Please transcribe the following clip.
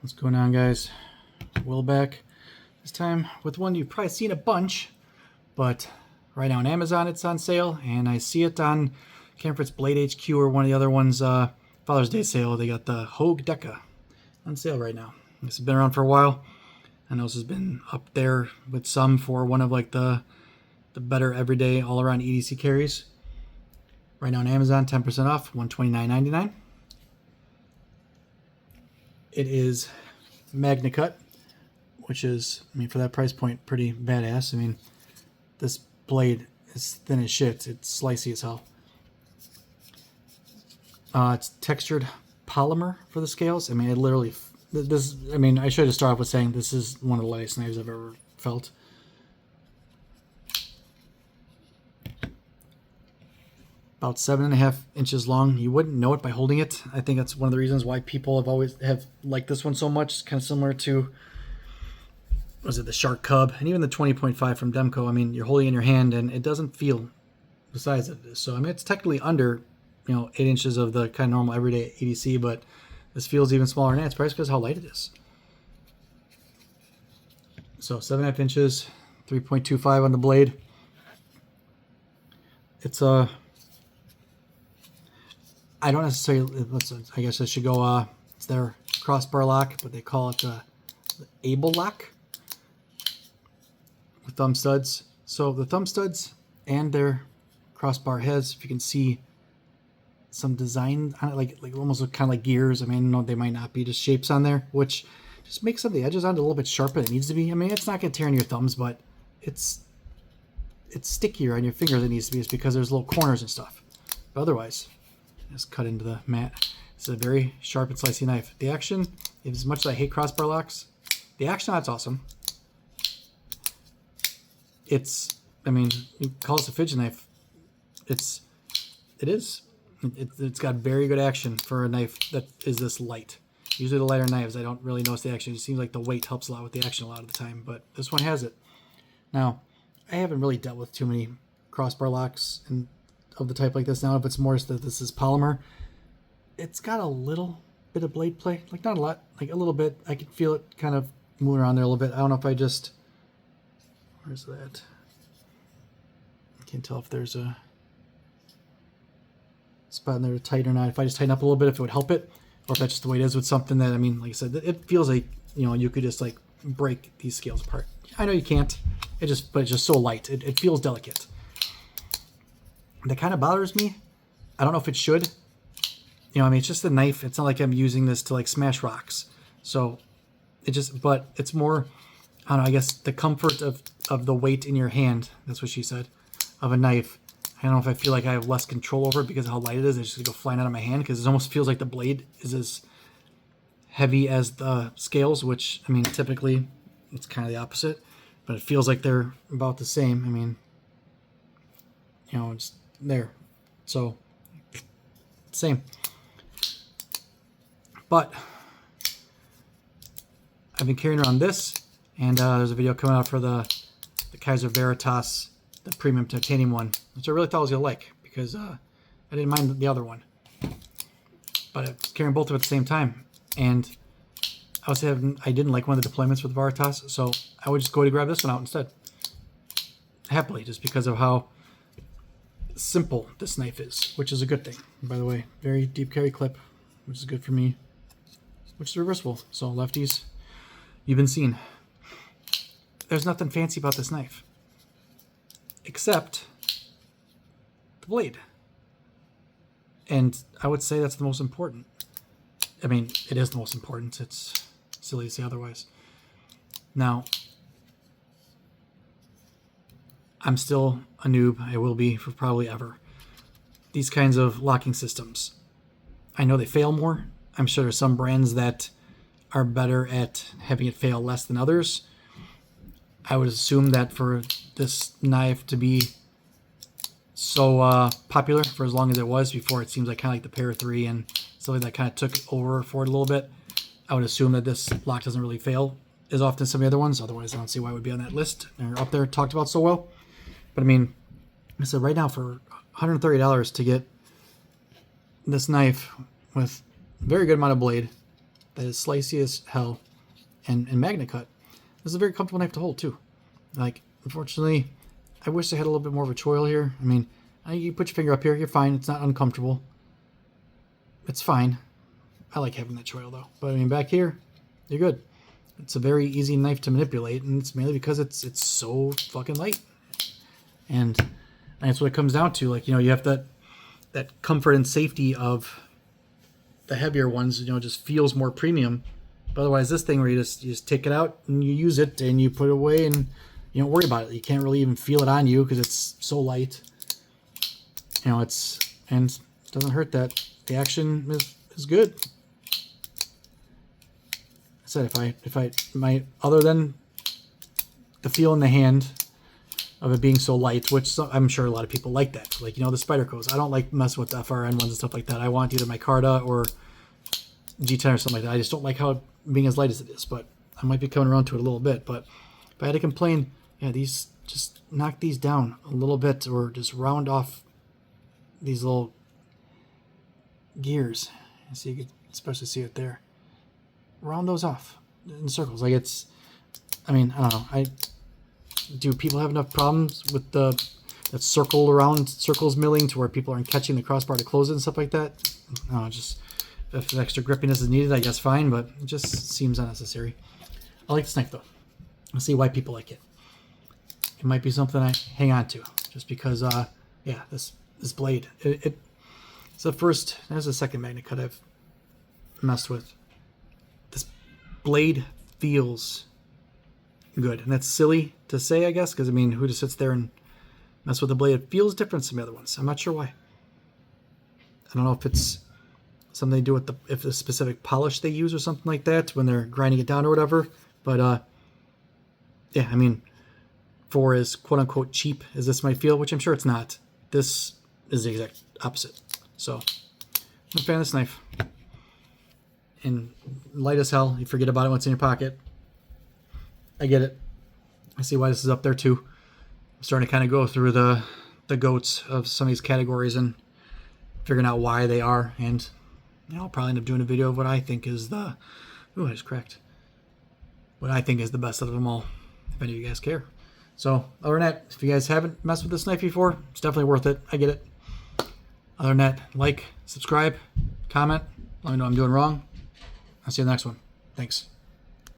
What's going on, guys? Will back. This time with one you've probably seen a bunch, but right now on Amazon it's on sale, and I see it on, I can't remember if it's Blade HQ or one of the other ones, Father's Day sale. They got the Hogue Deca on sale right now. This has been around for a while. I know this has been up there with some for one of like the better everyday all-around EDC carries. Right now on Amazon, 10% off, $129.99. It is Magna Cut, which is, I mean, for that price point, pretty badass. I mean, this blade is thin as shit. It's slicey as hell. It's textured polymer for the scales. I mean, it literally, this, I mean, I should have started off with saying this is one of the lightest knives I've ever felt. About 7.5 inches long. You wouldn't know it by holding it. I think that's one of the reasons why people have liked this one so much. It's kind of similar to, was it the Shark Cub and even the 20.5 from Demco. I mean, you're holding it in your hand and it doesn't feel the size of it is. So I mean, it's technically under, 8 inches of the kind of normal everyday EDC, but this feels even smaller than that. It's probably because how light it is. So 7.5 inches, 3.25 on the blade. It's a I don't necessarily, I guess I should go, it's their crossbar lock, but they call it the Able lock with thumb studs. So the thumb studs and their crossbar heads, if you can see some design on it, like almost look kind of like gears. I mean, no, they might not be, just shapes on there, which just makes some of the edges on it a little bit sharper than it needs to be. I mean, it's not going to tear on your thumbs, but it's stickier on your fingers than it needs to be. It's because there's little corners and stuff. But otherwise, just cut into the mat. It's a very sharp and slicey knife. The action, as much as I hate crossbar locks, the action on it's awesome. It's, I mean, you call this a fidget knife. It is. It's got very good action for a knife that is this light. Usually the lighter knives, I don't really notice the action. It seems like the weight helps a lot with the action a lot of the time, but this one has it. Now, I haven't really dealt with too many crossbar locks and of the type like this now. If it's more that this is polymer, it's got a little bit of blade play, like not a lot, like a little bit. I can feel it kind of moving around there a little bit. I don't know if I just, where's that? I can't tell if there's a spot in there to tighten or not. If I just tighten up a little bit, if it would help it, or if that's just the way it is with something that, I mean, like I said, it feels like, you could just like break these scales apart. I know you can't, but it's just so light. It feels delicate. That kind of bothers me. I don't know if it should. I mean, it's just a knife. It's not like I'm using this to like smash rocks. So but it's more, I don't know, I guess the comfort of the weight in your hand, that's what she said, of a knife. I don't know if I feel like I have less control over it because of how light it is. It's just go flying out of my hand because it almost feels like the blade is as heavy as the scales, which, I mean, typically it's kind of the opposite, but it feels like they're about the same. I mean, it's there. So, same. But I've been carrying around this, and there's a video coming out for the Kaiser Veritas, the premium titanium one, which I really thought I was going to like, because I didn't mind the other one. But I was carrying both of them at the same time, and I didn't like one of the deployments with Veritas, so I would just go to grab this one out instead. Happily, just because of how simple this knife is, which is a good thing. By the way, very deep carry clip, which is good for me, which is reversible. So lefties, you've been seen. There's nothing fancy about this knife except the blade, and I would say that's the most important. I mean, it is the most important. It's silly to say otherwise. Now, I'm still a noob. I will be for probably ever. These kinds of locking systems, I know they fail more. I'm sure there's some brands that are better at having it fail less than others. I would assume that for this knife to be so popular for as long as it was before, it seems like kind of like the Para 3 and something that kind of took over for it a little bit, I would assume that this lock doesn't really fail as often as some of the other ones. Otherwise, I don't see why it would be on that list. They're up there talked about so well. But I mean, I said right now for $130 to get this knife with a very good amount of blade, that is slicey as hell, and magnet cut. This is a very comfortable knife to hold too. Like, unfortunately, I wish I had a little bit more of a choil here. I mean, you put your finger up here, you're fine. It's not uncomfortable. It's fine. I like having that choil though. But I mean, back here, you're good. It's a very easy knife to manipulate, and it's mainly because it's so fucking light. And that's what it comes down to. Like, you know, you have that comfort and safety of the heavier ones, you know, just feels more premium. But otherwise, this thing where you just take it out and you use it and you put it away and you don't worry about it. You can't really even feel it on you because it's so light. You know, and it doesn't hurt that the action is good. I said if I other than the feel in the hand of it being so light, which I'm sure a lot of people like that. Like, you know, the Spydercos. I don't like messing with the FRN ones and stuff like that. I want either Micarta or G10 or something like that. I just don't like how it being as light as it is, but I might be coming around to it a little bit. But if I had to complain, yeah, these, just knock these down a little bit or just round off these little gears. So you can especially see it there. Round those off in circles. Like, it's, I mean, I don't know. Do people have enough problems with that circles milling to where people aren't catching the crossbar to close it and stuff like that? No, just if extra grippiness is needed, I guess fine, but it just seems unnecessary. I like this knife though. I'll see why people like it. It might be something I hang on to just because, yeah, this blade. It's the first. There's the second magnet cut I've messed with. This blade feels good, and that's silly to say, I guess, because I mean, who just sits there and mess with the blade? It feels different from the other ones. I'm not sure why. I don't know if it's something they do with if the specific polish they use or something like that when they're grinding it down or whatever. But yeah, I mean, for as quote unquote cheap as this might feel, which I'm sure it's not, this is the exact opposite. So I'm a fan of this knife. And light as hell, you forget about it once in your pocket. I get it. I see why this is up there too. I'm starting to kind of go through the goats of some of these categories and figuring out why they are. And you know, I'll probably end up doing a video of what I think is I just cracked. What I think is the best of them all, if any of you guys care. So other than that, if you guys haven't messed with this knife before, it's definitely worth it. I get it. Other than that, like, subscribe, comment, let me know I'm doing wrong. I'll see you in the next one. Thanks.